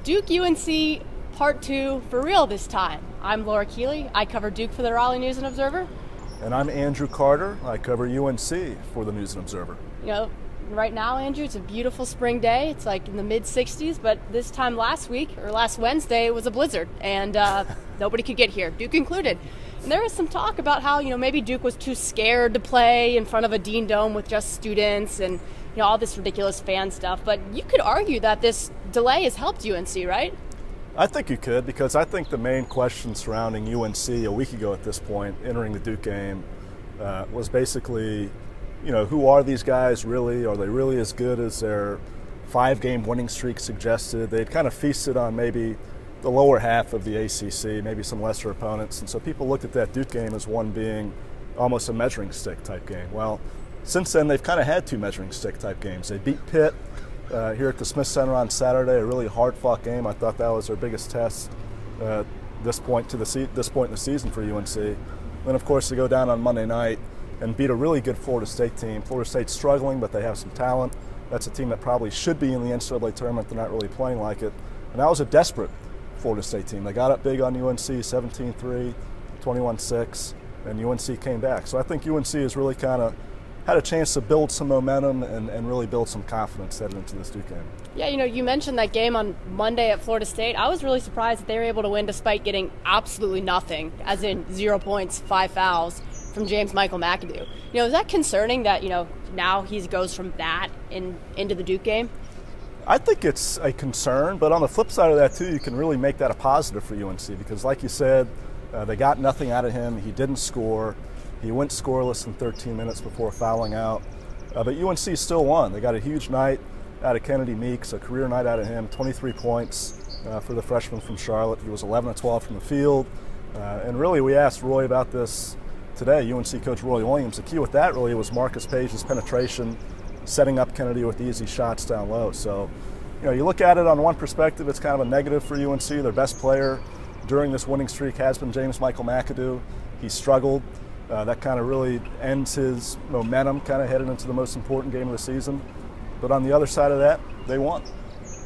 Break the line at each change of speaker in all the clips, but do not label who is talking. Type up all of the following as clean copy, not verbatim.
Duke UNC Part 2 for real this time. I'm Laura Keely. I cover Duke for the Raleigh News and Observer.
And I'm Andrew Carter. I cover UNC for the News and Observer.
You know, right now, Andrew, it's a beautiful spring day. It's like in the mid-60s, but this time last Wednesday, it was a blizzard, and nobody could get here, Duke included. And there was some talk about how, maybe Duke was too scared to play in front of a Dean Dome with just students and, all this ridiculous fan stuff. But you could argue that this delay has helped UNC, right?
I think you could, because I think the main question surrounding UNC a week ago at this point, entering the Duke game, was basically, who are these guys really? Are they really as good as their 5-game winning streak suggested? They'd kind of feasted on maybe the lower half of the ACC, maybe some lesser opponents. And so people looked at that Duke game as one being almost a measuring stick type game. Well, since then, they've kind of had 2 measuring stick type games. They beat Pitt here at the Smith Center on Saturday, a really hard-fought game. I thought that was their biggest test this point in the season for UNC. Then, of course, they go down on Monday night and beat a really good Florida State team. Florida State's struggling, but they have some talent. That's a team that probably should be in the NCAA tournament. They're not really playing like it. And that was a desperate Florida State team. They got up big on UNC, 17-3, 21-6, and UNC came back. So I think UNC has really kind of had a chance to build some momentum and really build some confidence heading into this Duke game. Yeah,
you mentioned that game on Monday at Florida State. I was really surprised that they were able to win despite getting absolutely nothing, as in 0 points, 5 fouls from James Michael McAdoo. Is that concerning that, now he goes from that into the Duke game?
I think it's a concern, but on the flip side of that, too, you can really make that a positive for UNC because, like you said, they got nothing out of him. He didn't score. He went scoreless in 13 minutes before fouling out. But UNC still won. They got a huge night out of Kennedy Meeks, a career night out of him, 23 points for the freshman from Charlotte. He was 11 of 12 from the field. And really, we asked Roy about this today, UNC coach Roy Williams. The key with that really was Marcus Page's penetration, setting up Kennedy with easy shots down low. So, you look at it on one perspective, it's kind of a negative for UNC. Their best player during this winning streak has been James Michael McAdoo. He struggled. That kind of really ends his momentum kind of headed into the most important game of the season. But on the other side of that, they won.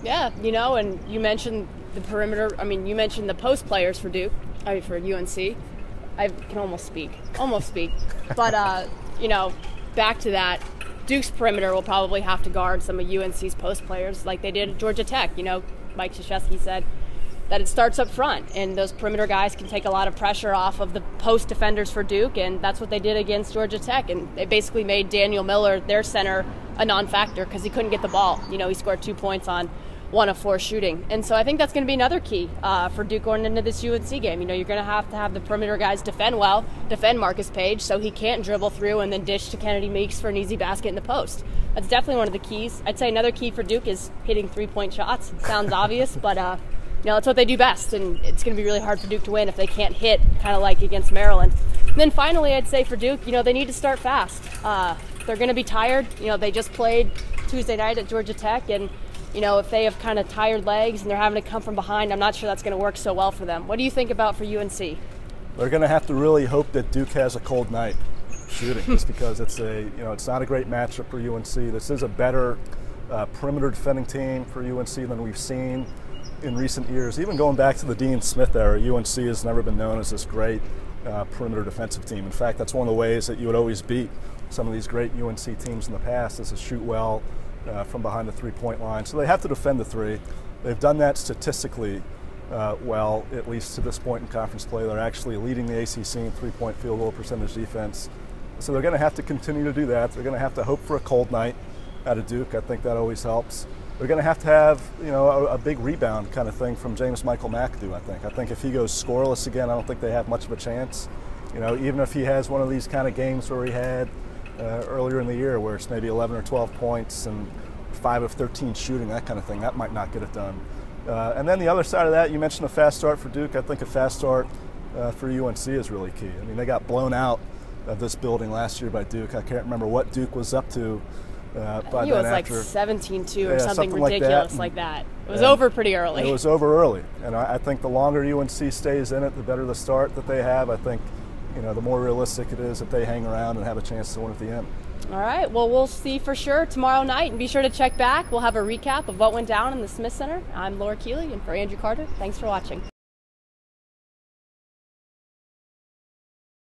Yeah, and you mentioned the perimeter. You mentioned the post players for Duke, for UNC. I can almost speak. But, back to that, Duke's perimeter will probably have to guard some of UNC's post players like they did at Georgia Tech. Mike Krzyzewski said that it starts up front, and those perimeter guys can take a lot of pressure off of the post defenders for Duke, and that's what they did against Georgia Tech. And they basically made Daniel Miller, their center, a non-factor because he couldn't get the ball. He scored 2 points on 1 of 4 shooting. And so I think that's going to be another key for Duke going into this UNC game. You're going to have the perimeter guys defend Marcus Page so he can't dribble through and then dish to Kennedy Meeks for an easy basket in the post. That's definitely one of the keys. I'd say another key for Duke is hitting 3-point shots. It sounds obvious, but that's what they do best, and it's going to be really hard for Duke to win if they can't hit, kind of like against Maryland. And then finally, I'd say for Duke, they need to start fast. They're going to be tired. They just played Tuesday night at Georgia Tech, and if they have kind of tired legs and they're having to come from behind, I'm not sure that's going to work so well for them. What do you think about for UNC?
They're going to have to really hope that Duke has a cold night shooting, just because it's not a great matchup for UNC. This is a better perimeter defending team for UNC than we've seen in recent years. Even going back to the Dean Smith era, UNC has never been known as this great perimeter defensive team. In fact, that's one of the ways that you would always beat some of these great UNC teams in the past, is to shoot well from behind the 3-point line. So they have to defend the 3. They've done that statistically well, at least to this point in conference play. They're actually leading the ACC in 3-point field goal percentage defense. So they're going to have to continue to do that. They're going to have to hope for a cold night out of Duke. I think that always helps. They're going to have a big rebound kind of thing from James Michael McAdoo, I think if he goes scoreless again, I don't think they have much of a chance. Even if he has one of these kind of games where he had earlier in the year where it's maybe 11 or 12 points and 5 of 13 shooting, that kind of thing, that might not get it done. And then the other side of that, you mentioned a fast start for Duke. I think a fast start for UNC is really key. They got blown out of this building last year by Duke. I can't remember what Duke was up to.
I think it was like 17-2 or something ridiculous like that. It was over pretty early.
It was over early. And I think the longer UNC stays in it, the better the start that they have. I think, the more realistic it is that they hang around and have a chance to win at the end.
All right. Well, we'll see for sure tomorrow night, and be sure to check back. We'll have a recap of what went down in the Smith Center. I'm Laura Keely, and for Andrew Carter, thanks for watching.